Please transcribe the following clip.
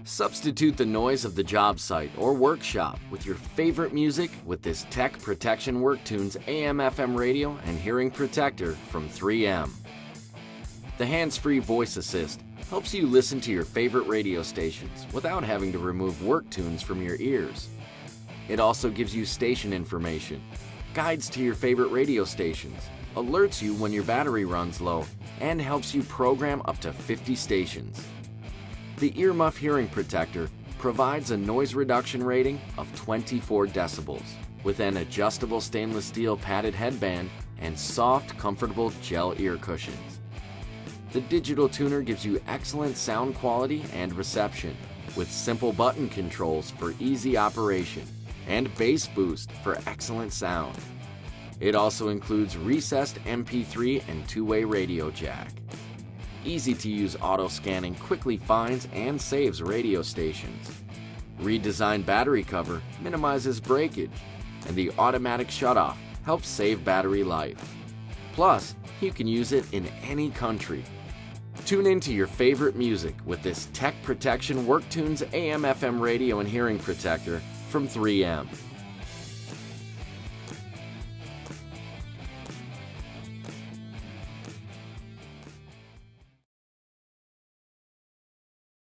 Substitute the noise of the job site or workshop with your favorite music with this Tekk Protection WorkTunes AM/FM radio and hearing protector from 3M. The Handsfree Voice Assist helps you listen to your favorite radio stations without having to remove WorkTunes from your ears. It also gives you station information, guides to your favorite radio stations, alerts you when your battery runs low, and helps you program up to 50 stations. The earmuff hearing protector provides a noise reduction rating of 24 decibels with an adjustable stainless steel padded headband and soft, comfortable gel ear cushions. The digital tuner gives you excellent sound quality and reception with simple button controls for easy operation and bass boost for excellent sound. It also includes recessed MP3 and two-way radio jack. Easy-to-use auto-scanning quickly finds and saves radio stations. Redesigned battery cover minimizes breakage, and the automatic shutoff helps save battery life. Plus, you can use it in any country. Tune into your favorite music with this Tekk Protection WorkTunes AM/FM radio and hearing protector from 3M.